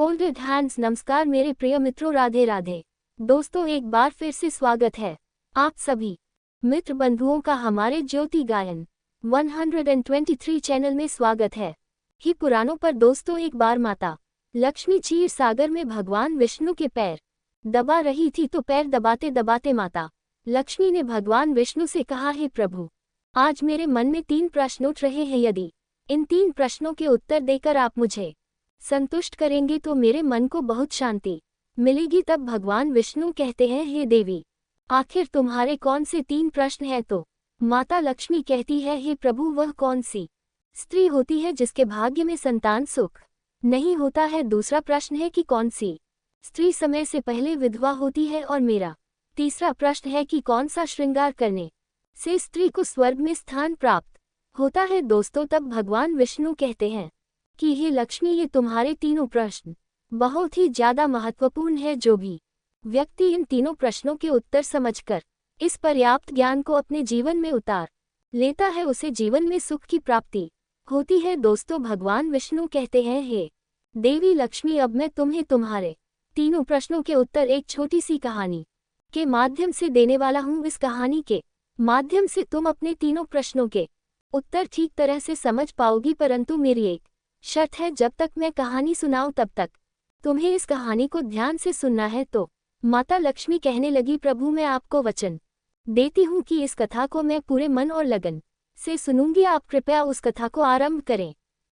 Folded hands. नमस्कार मेरे प्रिय मित्रों, राधे राधे। दोस्तों, एक बार फिर से स्वागत है आप सभी मित्र बंधुओं का हमारे ज्योति गायन 123 चैनल में। स्वागत है ही पुराणों पर। दोस्तों, एक बार माता लक्ष्मी क्षीर सागर में भगवान विष्णु के पैर दबा रही थी, तो पैर दबाते दबाते माता लक्ष्मी ने भगवान विष्णु से कहा, हे प्रभु, आज मेरे मन में 3 प्रश्न उठ रहे हैं। यदि इन 3 प्रश्नों के उत्तर देकर आप मुझे संतुष्ट करेंगे तो मेरे मन को बहुत शांति मिलेगी। तब भगवान विष्णु कहते हैं, हे देवी, आखिर तुम्हारे कौन से 3 प्रश्न हैं? तो माता लक्ष्मी कहती है, हे प्रभु, वह कौन सी स्त्री होती है जिसके भाग्य में संतान सुख नहीं होता है? दूसरा प्रश्न है कि कौन सी स्त्री समय से पहले विधवा होती है? और मेरा तीसरा प्रश्न है कि कौन सा श्रृंगार करने से स्त्री को स्वर्ग में स्थान प्राप्त होता है? दोस्तों, तब भगवान विष्णु कहते हैं कि हे लक्ष्मी, ये तुम्हारे तीनों प्रश्न बहुत ही ज्यादा महत्वपूर्ण है। जो भी व्यक्ति इन तीनों प्रश्नों के उत्तर समझकर इस पर्याप्त ज्ञान को अपने जीवन में उतार लेता है, उसे जीवन में सुख की प्राप्ति होती है। दोस्तों, भगवान विष्णु कहते हैं, हे देवी लक्ष्मी, अब मैं तुम्हें तुम्हारे तीनों प्रश्नों के उत्तर एक छोटी सी कहानी के माध्यम से देने वाला हूँ। इस कहानी के माध्यम से तुम अपने तीनों प्रश्नों के उत्तर ठीक तरह से समझ पाओगी, परंतु मेरी एक शर्त है, जब तक मैं कहानी सुनाऊं तब तक तुम्हें इस कहानी को ध्यान से सुनना है। तो माता लक्ष्मी कहने लगी, प्रभु, मैं आपको वचन देती हूँ कि इस कथा को मैं पूरे मन और लगन से सुनूंगी। आप कृपया उस कथा को आरंभ करें।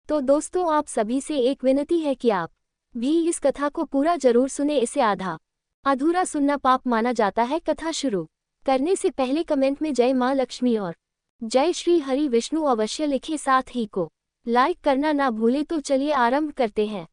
तो दोस्तों, आप सभी से एक विनती है कि आप भी इस कथा को पूरा जरूर सुने। इसे आधा अधूरा सुनना पाप माना जाता है। कथा शुरू करने से पहले कमेंट में जय माँ लक्ष्मी और जय श्री हरि विष्णु अवश्य लिखे, साथ ही को लाइक करना ना भूले। तो चलिए आरंभ करते हैं।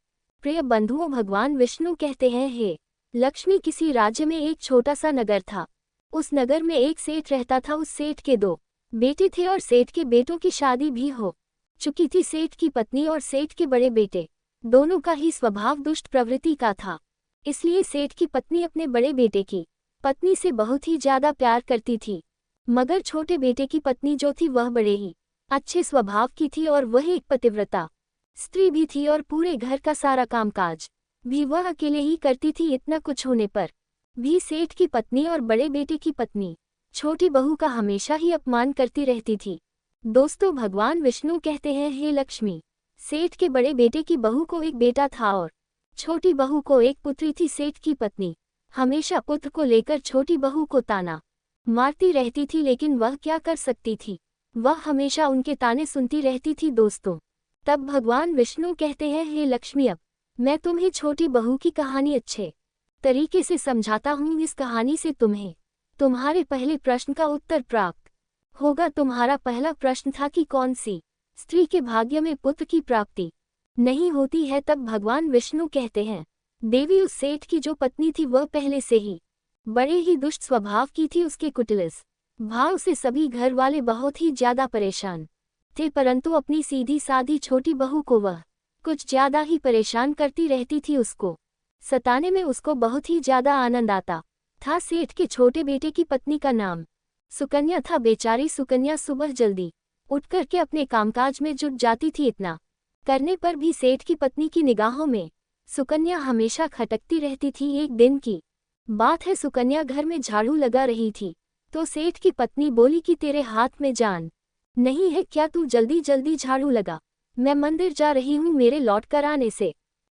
प्रिय बंधुओं, भगवान विष्णु कहते हैं, हे लक्ष्मी, किसी राज्य में एक छोटा सा नगर था। उस नगर में एक सेठ रहता था। उस सेठ के 2 बेटे थे और सेठ के बेटों की शादी भी हो चुकी थी। सेठ की पत्नी और सेठ के बड़े बेटे दोनों का ही स्वभाव दुष्ट प्रवृत्ति का था। इसलिए सेठ की पत्नी अपने बड़े बेटे की पत्नी से बहुत ही ज्यादा प्यार करती थी, मगर छोटे बेटे की पत्नी जो थी वह बड़े ही अच्छे स्वभाव की थी और वह एक पतिव्रता स्त्री भी थी और पूरे घर का सारा कामकाज भी वह अकेले ही करती थी। इतना कुछ होने पर भी सेठ की पत्नी और बड़े बेटे की पत्नी छोटी बहू का हमेशा ही अपमान करती रहती थी। दोस्तों, भगवान विष्णु कहते हैं, हे लक्ष्मी, सेठ के बड़े बेटे की बहू को एक बेटा था और छोटी बहू को एक पुत्री थी। सेठ की पत्नी हमेशा पुत्र को लेकर छोटी बहू को ताना मारती रहती थी, लेकिन वह क्या कर सकती थी, वह हमेशा उनके ताने सुनती रहती थी। दोस्तों, तब भगवान विष्णु कहते हैं, हे लक्ष्मी, अब मैं तुम्हें छोटी बहू की कहानी अच्छे तरीके से समझाता हूँ। इस कहानी से तुम्हें तुम्हारे पहले प्रश्न का उत्तर प्राप्त होगा। तुम्हारा पहला प्रश्न था कि कौन सी स्त्री के भाग्य में पुत्र की प्राप्ति नहीं होती है। तब भगवान विष्णु कहते हैं, देवी, उस सेठ की जो पत्नी थी वह पहले से ही बड़े ही दुष्ट स्वभाव की थी। उसके कुटिलस भाव से सभी घर वाले बहुत ही ज्यादा परेशान थे, परंतु अपनी सीधी साधी छोटी बहू को वह कुछ ज्यादा ही परेशान करती रहती थी। उसको सताने में उसको बहुत ही ज्यादा आनंद आता था। सेठ के छोटे बेटे की पत्नी का नाम सुकन्या था। बेचारी सुकन्या सुबह जल्दी उठकर के अपने कामकाज में जुट जाती थी। इतना करने पर भी सेठ की पत्नी की निगाहों में सुकन्या हमेशा खटकती रहती थी। एक दिन की बात है, सुकन्या घर में झाड़ू लगा रही थी, तो सेठ की पत्नी बोली कि तेरे हाथ में जान नहीं है क्या? तू जल्दी जल्दी झाड़ू लगा, मैं मंदिर जा रही हूँ। मेरे लौट कर आने से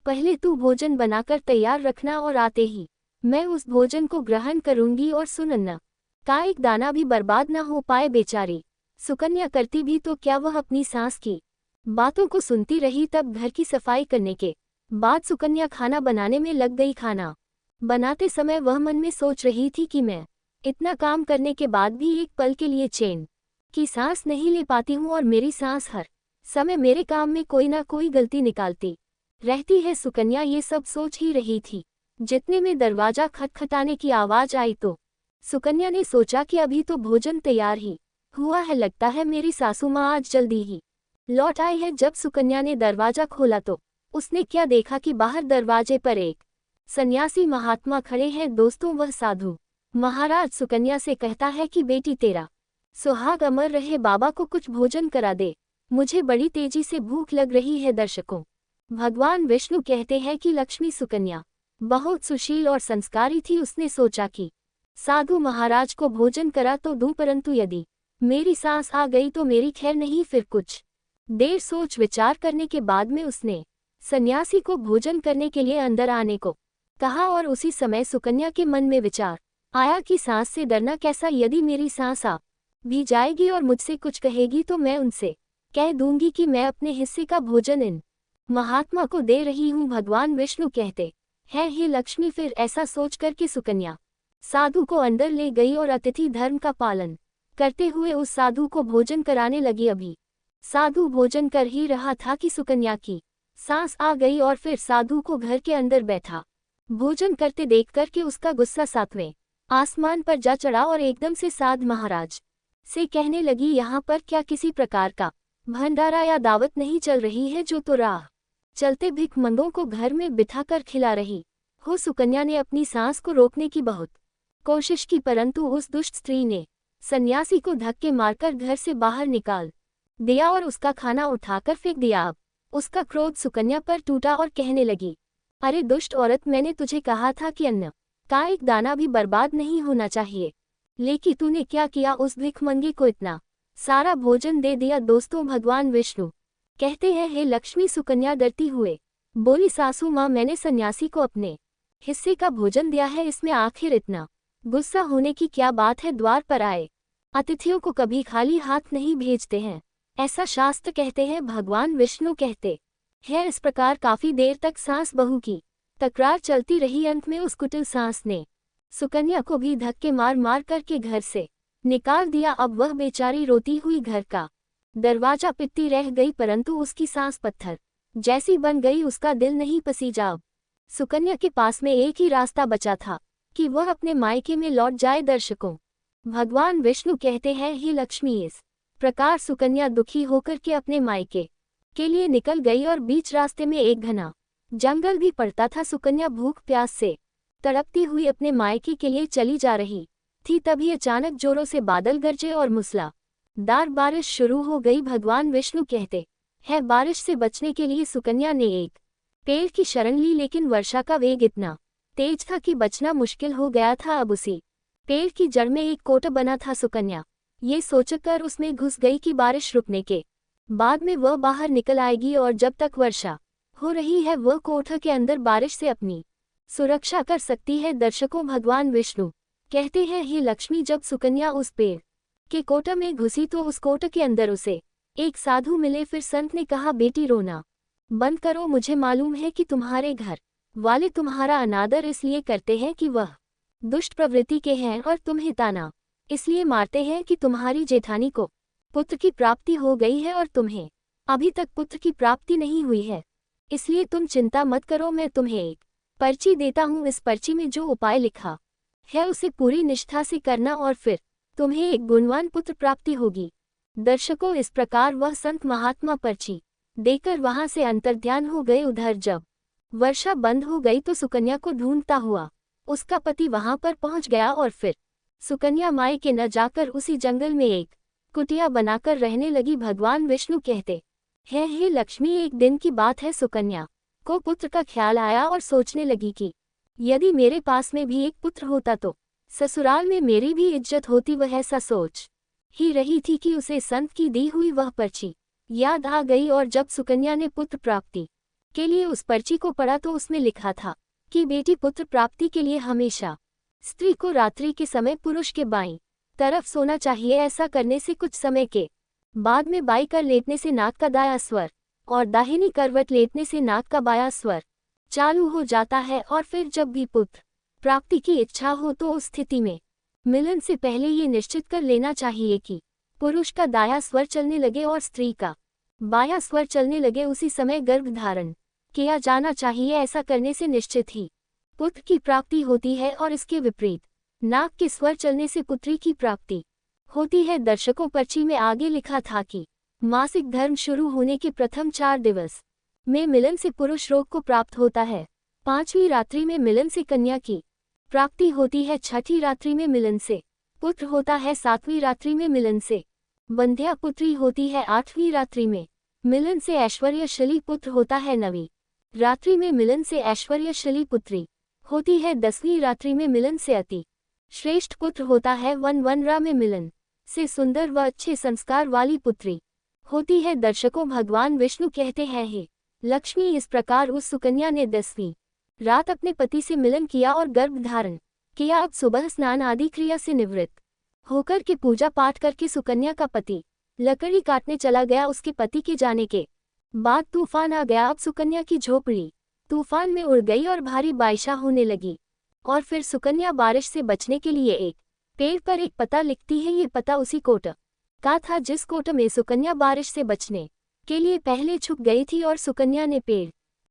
पहले तू भोजन बनाकर तैयार रखना और आते ही मैं उस भोजन को ग्रहण करूंगी और सुनन्ना का एक दाना भी बर्बाद न हो पाए। बेचारी सुकन्या करती भी तो क्या, वह अपनी सास की बातों को सुनती रही। तब घर की सफाई करने के बाद सुकन्या खाना बनाने में लग गई। खाना बनाते समय वह मन में सोच रही थी कि मैं इतना काम करने के बाद भी एक पल के लिए चैन की सांस नहीं ले पाती हूँ और मेरी सांस हर समय मेरे काम में कोई ना कोई गलती निकालती रहती है। सुकन्या ये सब सोच ही रही थी, जितने में दरवाजा खटखटाने की आवाज आई तो सुकन्या ने सोचा कि अभी तो भोजन तैयार ही हुआ है, लगता है मेरी सासू माँ आज जल्दी ही लौट आई है। जब सुकन्या ने दरवाजा खोला तो उसने क्या देखा कि बाहर दरवाजे पर एक सन्यासी महात्मा खड़े हैं। दोस्तों, वह साधु महाराज सुकन्या से कहता है कि बेटी, तेरा सुहाग अमर रहे, बाबा को कुछ भोजन करा दे, मुझे बड़ी तेजी से भूख लग रही है। दर्शकों, भगवान विष्णु कहते हैं कि लक्ष्मी सुकन्या बहुत सुशील और संस्कारी थी। उसने सोचा कि साधु महाराज को भोजन करा तो दूं, परंतु यदि मेरी सांस आ गई तो मेरी खैर नहीं। फिर कुछ देर सोच विचार करने के बाद में उसने सन्यासी को भोजन करने के लिए अंदर आने को कहा और उसी समय सुकन्या के मन में विचार आया कि सांस से डरना कैसा, यदि मेरी सांस आ भी जाएगी और मुझसे कुछ कहेगी तो मैं उनसे कह दूंगी कि मैं अपने हिस्से का भोजन इन महात्मा को दे रही हूँ। भगवान विष्णु कहते हैं, हे लक्ष्मी। फिर ऐसा सोचकर कि सुकन्या साधु को अंदर ले गई और अतिथि धर्म का पालन करते हुए उस साधु को भोजन कराने लगी। अभी साधु भोजन कर ही रहा था कि सुकन्या की सांस आ गई और फिर साधु को घर के अंदर बैठा भोजन करते देखकर के उसका गुस्सा सातवें आसमान पर जा चढ़ा और एकदम से साध महाराज से कहने लगी, यहाँ पर क्या किसी प्रकार का भंडारा या दावत नहीं चल रही है जो तो राह चलते भिखमंगों को घर में बिठाकर खिला रही हो। सुकन्या ने अपनी सांस को रोकने की बहुत कोशिश की, परंतु उस दुष्ट स्त्री ने सन्यासी को धक्के मारकर घर से बाहर निकाल दिया और उसका खाना उठाकर फेंक दिया। अब उसका क्रोध सुकन्या पर टूटा और कहने लगी, अरे दुष्ट औरत, मैंने तुझे कहा था कि अन्न का एक दाना भी बर्बाद नहीं होना चाहिए, लेकिन तूने क्या किया, उस भिखमंगे को इतना सारा भोजन दे दिया। दोस्तों, भगवान विष्णु कहते हैं, हे लक्ष्मी। सुकन्या डरती हुए बोली, सासू माँ, मैंने सन्यासी को अपने हिस्से का भोजन दिया है, इसमें आखिर इतना गुस्सा होने की क्या बात है। द्वार पर आए अतिथियों को कभी खाली हाथ नहीं भेजते हैं, ऐसा शास्त्र कहते हैं। भगवान विष्णु कहते हैं, इस प्रकार काफी देर तक सांस बहू की तकरार चलती रही। अंत में उस कुटिल सांस ने सुकन्या को भी धक्के मार मार करके घर से निकाल दिया। अब वह बेचारी रोती हुई घर का दरवाजा पिटती रह गई, परंतु उसकी सांस पत्थर जैसी बन गई, उसका दिल नहीं पसीजा। अब सुकन्या के पास में एक ही रास्ता बचा था कि वह अपने मायके में लौट जाए। दर्शकों, भगवान विष्णु कहते हैं, हे लक्ष्मी। इस प्रकार सुकन्या दुखी होकर के अपने मायके के लिए निकल गई और बीच रास्ते में एक घना जंगल भी पड़ता था। सुकन्या भूख प्यास से तड़पती हुई अपने मायके के लिए चली जा रही थी, तभी अचानक जोरों से बादल गरजे और मूसलाधार बारिश शुरू हो गई। भगवान विष्णु कहते हैं, बारिश से बचने के लिए सुकन्या ने एक पेड़ की शरण ली, लेकिन वर्षा का वेग इतना तेज था कि बचना मुश्किल हो गया था। अब उसी पेड़ की जड़ में एक कोट बना था। सुकन्या ये सोचकर उसमें घुस गई कि बारिश रुकने के बाद में वह बाहर निकल आएगी और जब तक वर्षा हो रही है वह कोठा के अंदर बारिश से अपनी सुरक्षा कर सकती है। दर्शकों, भगवान विष्णु कहते हैं, हे लक्ष्मी। जब सुकन्या उस पेड़ के कोटा में घुसी तो उस कोट के अंदर उसे एक साधु मिले। फिर संत ने कहा, बेटी रोना बंद करो, मुझे मालूम है कि तुम्हारे घर वाले तुम्हारा अनादर इसलिए करते हैं कि वह दुष्ट प्रवृत्ति के हैं और तुम्हें ताना इसलिए मारते हैं कि तुम्हारी जेठानी को पुत्र की प्राप्ति हो गई है और तुम्हें अभी तक पुत्र की प्राप्ति नहीं हुई है, इसलिए तुम चिंता मत करो। मैं तुम्हें एक पर्ची देता हूँ, इस पर्ची में जो उपाय लिखा है उसे पूरी निष्ठा से करना और फिर तुम्हें एक गुणवान पुत्र प्राप्ति होगी। दर्शकों, इस प्रकार वह संत महात्मा पर्ची देकर वहां से अंतर्ध्यान हो गए। उधर जब वर्षा बंद हो गई तो सुकन्या को ढूंढता हुआ उसका पति वहां पर पहुंच गया और फिर सुकन्या मायके न जाकर उसी जंगल में एक कुटिया बनाकर रहने लगी। भगवान विष्णु कहते हैं, हे लक्ष्मी। एक दिन की बात है, सुकन्या को पुत्र का ख्याल आया और सोचने लगी कि यदि मेरे पास में भी एक पुत्र होता तो ससुराल में मेरी भी इज्जत होती। वह ऐसा सोच ही रही थी कि उसे संत की दी हुई वह पर्ची याद आ गई और जब सुकन्या ने पुत्र प्राप्ति के लिए उस पर्ची को पढ़ा तो उसमें लिखा था कि बेटी, पुत्र प्राप्ति के लिए हमेशा स्त्री को रात्रि के समय पुरुष के बाईं तरफ सोना चाहिए। ऐसा करने से कुछ समय के बाद में बाई कर लेटने से नाक का दाया स्वर और दाहिनी करवट लेटने से नाक का बाया स्वर चालू हो जाता है और फिर जब भी पुत्र प्राप्ति की इच्छा हो तो उस स्थिति में मिलन से पहले ये निश्चित कर लेना चाहिए कि पुरुष का दाया स्वर चलने लगे और स्त्री का बाया स्वर चलने लगे। उसी समय गर्भ धारण किया जाना चाहिए। ऐसा करने से निश्चित ही पुत्र की प्राप्ति होती है और इसके विपरीत नाक के स्वर चलने से पुत्री की प्राप्ति होती है। दर्शकों, पर्ची में आगे लिखा था कि मासिक धर्म शुरू होने के प्रथम 4 दिवस में मिलन से पुरुष रोग को प्राप्त होता है, 5वीं रात्रि में मिलन से कन्या की प्राप्ति होती है, 6ठी रात्रि में मिलन से पुत्र होता है, 7वीं रात्रि में मिलन से बंध्या पुत्री होती है, 8वीं रात्रि में मिलन से ऐश्वर्यशाली पुत्र होता है, 9वीं रात्रि में मिलन से ऐश्वर्यशाली पुत्री होती है 10वीं, रात्रि में मिलन से अति श्रेष्ठ पुत्र होता है 11 में मिलन से सुंदर व अच्छे संस्कार वाली पुत्री होती है। दर्शकों, भगवान विष्णु कहते हैं, हे लक्ष्मी, इस प्रकार उस सुकन्या ने 10वीं रात अपने पति से मिलन किया और गर्भ धारण किया। अब सुबह स्नान आदि क्रिया से निवृत्त होकर के पूजा पाठ करके सुकन्या का पति लकड़ी काटने चला गया। उसके पति के जाने के बाद तूफान आ गया। अब सुकन्या की झोपड़ी तूफान में उड़ गई और भारी बारिश होने लगी। और फिर सुकन्या बारिश से बचने के लिए एक पेड़ पर एक पता लिखती है। ये पता उसी कोट का था जिस कोट में सुकन्या बारिश से बचने के लिए पहले छुप गई थी। और सुकन्या ने पेड़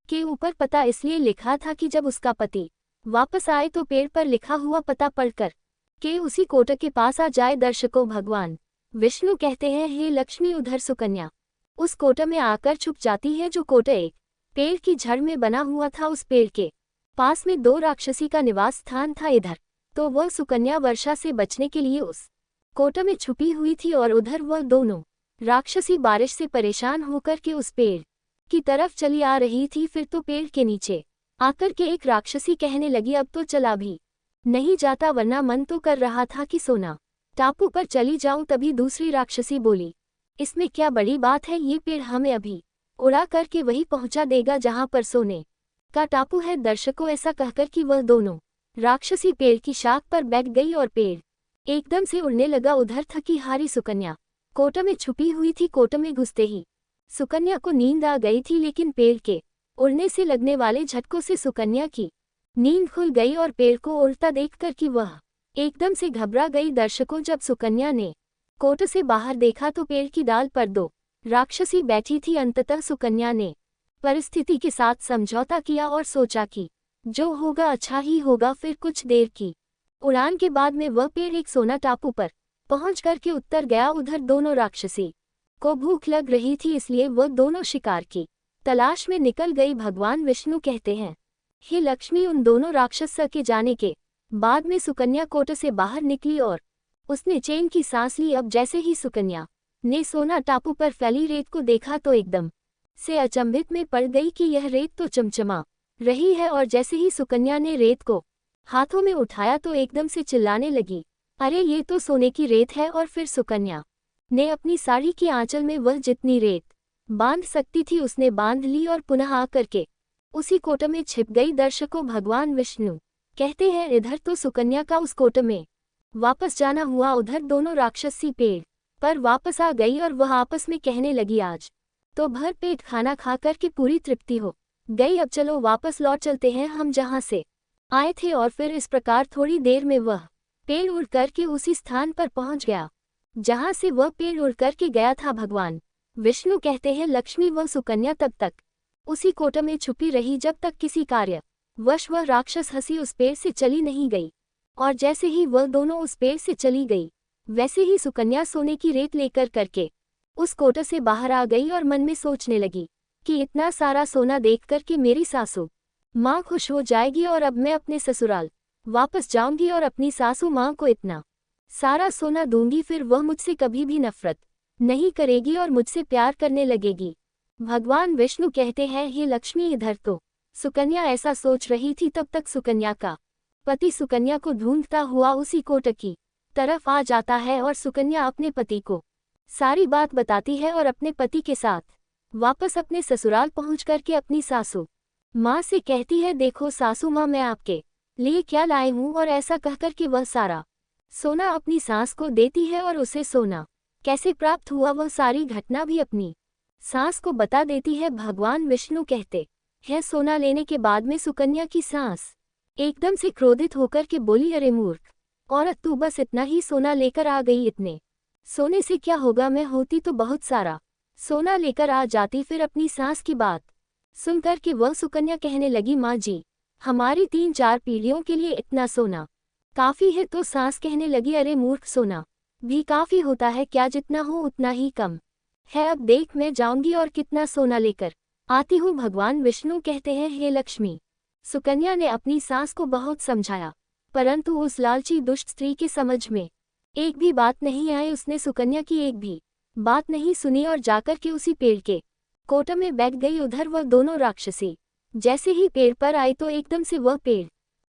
के ऊपर पता इसलिए लिखा था कि जब उसका पति वापस आए तो पेड़ पर लिखा हुआ पता पढ़कर के उसी कोट के पास आ जाए। दर्शकों, भगवान विष्णु कहते हैं, हे लक्ष्मी, उधर सुकन्या उस कोट में आकर छुप जाती है जो कोट एक पेड़ की जड़ में बना हुआ था। उस पेड़ के पास में 2 राक्षसी का निवास स्थान था। इधर तो वह सुकन्या वर्षा से बचने के लिए उस कोट में छुपी हुई थी और उधर वह दोनों राक्षसी बारिश से परेशान होकर के उस पेड़ की तरफ चली आ रही थी। फिर तो पेड़ के नीचे आकर के एक राक्षसी कहने लगी, अब तो चला भी नहीं जाता, वरना मन तो कर रहा था कि सोना टापू पर चली जाऊं। तभी दूसरी राक्षसी बोली, इसमें क्या बड़ी बात है, ये पेड़ हमें अभी उड़ा करके वही पहुंचा देगा जहां पर सोने का टापू है। दर्शकों, ऐसा कहकर कि वह दोनों राक्षसी पेड़ की शाख पर बैठ गई और पेड़ एकदम से उड़ने लगा। उधर थकी हारी सुकन्या कोट में छुपी हुई थी। कोट में घुसते ही सुकन्या को नींद आ गई थी, लेकिन पेड़ के उड़ने से लगने वाले झटकों से सुकन्या की नींद खुल गई और पेड़ को उड़ता देखकर कि वह एकदम से घबरा गई। दर्शकों, जब सुकन्या ने कोट से बाहर देखा तो पेड़ की डाल पर 2 राक्षसी बैठी थी। अंततः सुकन्या ने परिस्थिति के साथ समझौता किया और सोचा कि जो होगा अच्छा ही होगा। फिर कुछ देर की उड़ान के बाद में वह पेड़ एक सोना टापू पर पहुंच करके उतर गया। उधर दोनों राक्षसी को भूख लग रही थी, इसलिए वह दोनों शिकार की तलाश में निकल गई। भगवान विष्णु कहते हैं, हे लक्ष्मी, उन दोनों राक्षस के जाने के बाद में सुकन्या कोट से बाहर निकली और उसने चैन की सांस ली। अब जैसे ही सुकन्या ने सोना टापू पर फैली रेत को देखा तो एकदम से अचंभित में पड़ गई कि यह रेत तो चमचमा रही है। और जैसे ही सुकन्या ने रेत को हाथों में उठाया तो एकदम से चिल्लाने लगी, अरे ये तो सोने की रेत है। और फिर सुकन्या ने अपनी साड़ी की आंचल में वह जितनी रेत बांध सकती थी उसने बांध ली और पुनः आकर के उसी कोट में छिप गई। दर्शकों, भगवान विष्णु कहते हैं, इधर तो सुकन्या का उस कोट में वापस जाना हुआ। उधर दोनों राक्षसी पेड़ पर वापस आ गई और वह आपस में कहने लगी, आज तो भर पेट खाना खा कर के पूरी तृप्ति हो गई, अब चलो वापस लौट चलते हैं हम जहां से आए थे। और फिर इस प्रकार थोड़ी देर में वह पेड़ उड़ करके उसी स्थान पर पहुंच गया जहां से वह पेड़ उड़ करके गया था। भगवान विष्णु कहते हैं, लक्ष्मी, वह सुकन्या तब तक उसी कोट में छुपी रही जब तक किसी कार्य वश वह राक्षस हंसी उस पेड़ से चली नहीं गई। और जैसे ही वह दोनों उस पेड़ से चली गई, वैसे ही सुकन्या सोने की रेत लेकर करके उस कोट से बाहर आ गई और मन में सोचने लगी कि इतना सारा सोना देख कर के मेरी सासू माँ खुश हो जाएगी और अब मैं अपने ससुराल वापस जाऊंगी और अपनी सासू माँ को इतना सारा सोना दूंगी। फिर वह मुझसे कभी भी नफरत नहीं करेगी और मुझसे प्यार करने लगेगी। भगवान विष्णु कहते हैं, हे लक्ष्मी, इधर तो सुकन्या ऐसा सोच रही थी, तब तक सुकन्या का पति सुकन्या को ढूंढता हुआ उसी कोट की तरफ आ जाता है और सुकन्या अपने पति को सारी बात बताती है और अपने पति के साथ वापस अपने ससुराल पहुंच करके अपनी सासू माँ से कहती है, देखो सासू माँ, मैं आपके लिए क्या लाई हूँ। और ऐसा कहकर कि वह सारा सोना अपनी सास को देती है और उसे सोना कैसे प्राप्त हुआ वह सारी घटना भी अपनी सास को बता देती है। भगवान विष्णु कहते हैं, सोना लेने के बाद में सुकन्या की सास एकदम से क्रोधित होकर के बोली, अरे मूर्ख औरत, तू बस इतना ही सोना लेकर आ गई, इतने सोने से क्या होगा, मैं होती तो बहुत सारा सोना लेकर आ जाती। फिर अपनी सास की बात सुनकर के वह सुकन्या कहने लगी, माँ जी, हमारी 3-4 पीढ़ियों के लिए इतना सोना काफी है। तो सास कहने लगी, अरे मूर्ख, सोना भी काफी होता है क्या, जितना हो उतना ही कम है। अब देख, मैं जाऊंगी और कितना सोना लेकर आती हूँ। भगवान विष्णु कहते हैं, हे लक्ष्मी, सुकन्या ने अपनी सास को बहुत समझाया, परंतु उस लालची दुष्ट स्त्री के समझ में एक भी बात नहीं आई। उसने सुकन्या की एक भी बात नहीं सुनी और जाकर के उसी पेड़ के कोट में बैठ गई। उधर वह दोनों राक्षसी जैसे ही पेड़ पर आई तो एकदम से वह पेड़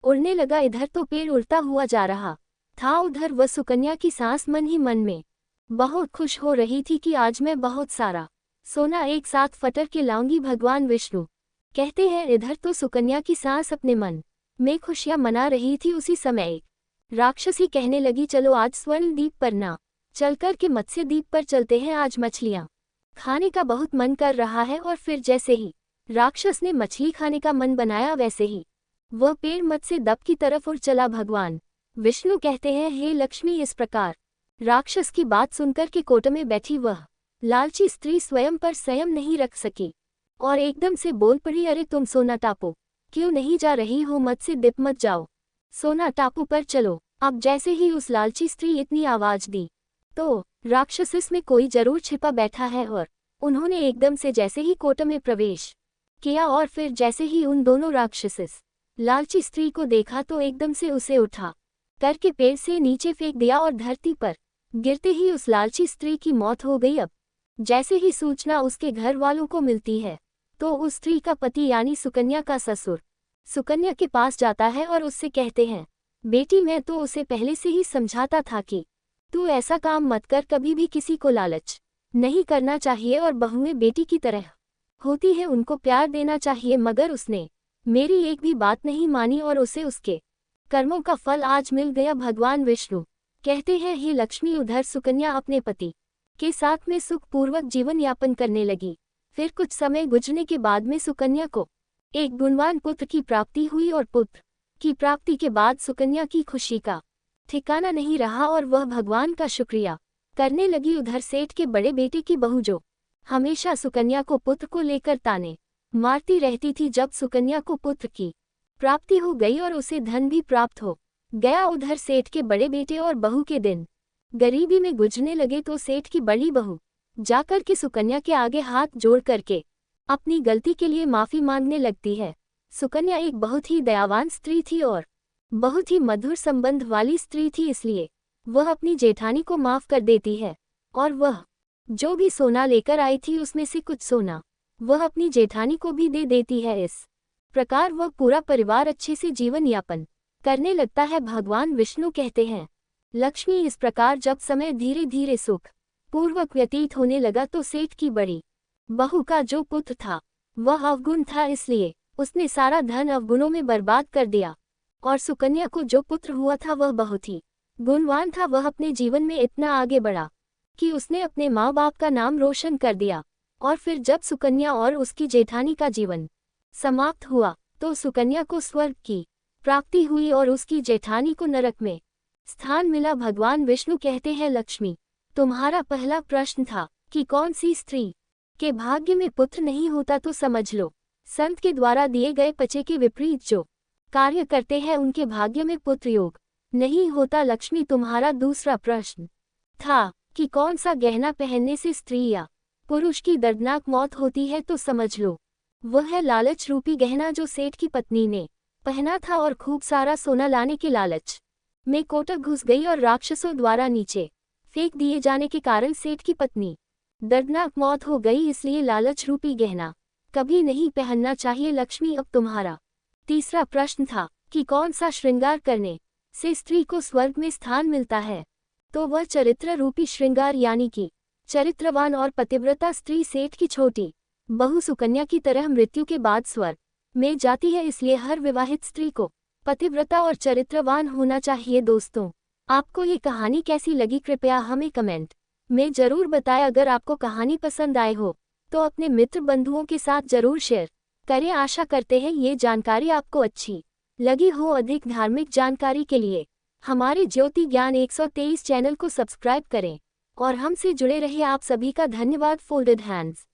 उड़ने लगा। इधर तो पेड़ उड़ता हुआ जा रहा था, उधर वह सुकन्या की सांस मन ही मन में बहुत खुश हो रही थी कि आज मैं बहुत सारा सोना एक साथ फटर के लाऊंगी। भगवान विष्णु कहते हैं। इधर तो सुकन्या की सांस अपने मन में खुशियां मना रही थी। उसी समय एक राक्षसी कहने लगी, चलो आज स्वर्ण द्वीप पर ना चलकर के मत्स्य द्वीप पर चलते हैं, आज मछलियां खाने का बहुत मन कर रहा है। और फिर जैसे ही राक्षस ने मछली खाने का मन बनाया वैसे ही वह पेड़ मत्स्य द्वीप की तरफ उड़ चला। भगवान विष्णु कहते हैं, हे लक्ष्मी। इस प्रकार राक्षस की बात सुनकर के कोट में बैठी वह लालची स्त्री स्वयं पर संयम नहीं रख सकी और एकदम से बोल पड़ी, अरे तुम सोना टापू क्यों नहीं जा रही हो? मत्स्य द्वीप मत जाओ, सोना टापू पर चलो। अब जैसे ही उस लालची स्त्री इतनी आवाज दी तो राक्षस इसमें कोई जरूर छिपा बैठा है और उन्होंने एकदम से जैसे ही कोट में प्रवेश किया और फिर जैसे ही उन दोनों राक्षस लालची स्त्री को देखा तो एकदम से उसे उठा करके पेड़ से नीचे फेंक दिया और धरती पर गिरते ही उस लालची स्त्री की मौत हो गई। अब जैसे ही सूचना उसके घर वालों को मिलती है तो उस स्त्री का पति यानी सुकन्या का ससुर सुकन्या के पास जाता है और उससे कहते हैं, बेटी मैं तो उसे पहले से ही समझाता था कि तू ऐसा काम मत कर, कभी भी किसी को लालच नहीं करना चाहिए और बहुएं बेटी की तरह होती है, उनको प्यार देना चाहिए। मगर उसने मेरी एक भी बात नहीं मानी और उसे उसके कर्मों का फल आज मिल गया। भगवान विष्णु कहते हैं, हे लक्ष्मी। उधर सुकन्या अपने पति के साथ में सुखपूर्वक जीवन यापन करने लगी। फिर कुछ समय गुजरने के बाद में सुकन्या को एक गुणवान पुत्र की प्राप्ति हुई और पुत्र की प्राप्ति के बाद सुकन्या की खुशी का ठिकाना नहीं रहा और वह भगवान का शुक्रिया करने लगी। उधर सेठ के बड़े बेटे की बहू जो हमेशा सुकन्या को पुत्र को लेकर ताने मारती रहती थी, जब सुकन्या को पुत्र की प्राप्ति हो गई और उसे धन भी प्राप्त हो गया, उधर सेठ के बड़े बेटे और बहू के दिन गरीबी में गुजरने लगे तो सेठ की बड़ी बहू जाकर के सुकन्या के आगे हाथ जोड़ करके अपनी गलती के लिए माफी मांगने लगती है। सुकन्या एक बहुत ही दयावान स्त्री थी और बहुत ही मधुर संबंध वाली स्त्री थी, इसलिए वह अपनी जेठानी को माफ कर देती है और वह जो भी सोना लेकर आई थी उसमें से कुछ सोना वह अपनी जेठानी को भी दे देती है। इस प्रकार वह पूरा परिवार अच्छे से जीवन यापन करने लगता है। भगवान विष्णु कहते हैं, लक्ष्मी। इस प्रकार जब समय धीरे धीरे सुख पूर्वक व्यतीत होने लगा तो सेठ की बड़ी बहू का जो पुत्र था वह अवगुण था, इसलिए उसने सारा धन अवगुणों में बर्बाद कर दिया और सुकन्या को जो पुत्र हुआ था वह बहुत ही गुणवान था। वह अपने जीवन में इतना आगे बढ़ा कि उसने अपने माँ बाप का नाम रोशन कर दिया और फिर जब सुकन्या और उसकी जेठानी का जीवन समाप्त हुआ तो सुकन्या को स्वर्ग की प्राप्ति हुई और उसकी जेठानी को नरक में स्थान मिला। भगवान विष्णु कहते हैं, लक्ष्मी। तुम्हारा पहला प्रश्न था कि कौन सी स्त्री के भाग्य में पुत्र नहीं होता, तो समझ लो संत के द्वारा दिए गए पचे के विपरीत जो कार्य करते हैं उनके भाग्य में पुत्र योग नहीं होता। लक्ष्मी, तुम्हारा दूसरा प्रश्न था कि कौन सा गहना पहनने से स्त्री या पुरुष की दर्दनाक मौत होती है, तो समझ लो वह है लालच रूपी गहना जो सेठ की पत्नी ने पहना था और खूब सारा सोना लाने के लालच में कोटक घुस गई और राक्षसों द्वारा नीचे फेंक दिए जाने के कारण सेठ की पत्नी दर्दनाक मौत हो गई, इसलिए लालच रूपी गहना कभी नहीं पहनना चाहिए। लक्ष्मी, अब तुम्हारा तीसरा प्रश्न था कि कौन सा श्रृंगार करने से स्त्री को स्वर्ग में स्थान मिलता है, तो वह चरित्र रूपी श्रृंगार यानी कि चरित्रवान और पतिव्रता स्त्री सेठ की छोटी बहू सुकन्या की तरह मृत्यु के बाद स्वर्ग में जाती है, इसलिए हर विवाहित स्त्री को पतिव्रता और चरित्रवान होना चाहिए। दोस्तों, आपको ये कहानी कैसी लगी कृपया हमें कमेंट में जरूर बताएं। अगर आपको कहानी पसंद आए हो तो अपने मित्र बंधुओं के साथ जरूर शेयर करें। आशा करते हैं ये जानकारी आपको अच्छी लगी हो। अधिक धार्मिक जानकारी के लिए हमारे ज्योति ज्ञान 123 चैनल को सब्सक्राइब करें और हमसे जुड़े रहिए। आप सभी का धन्यवाद। Folded hands.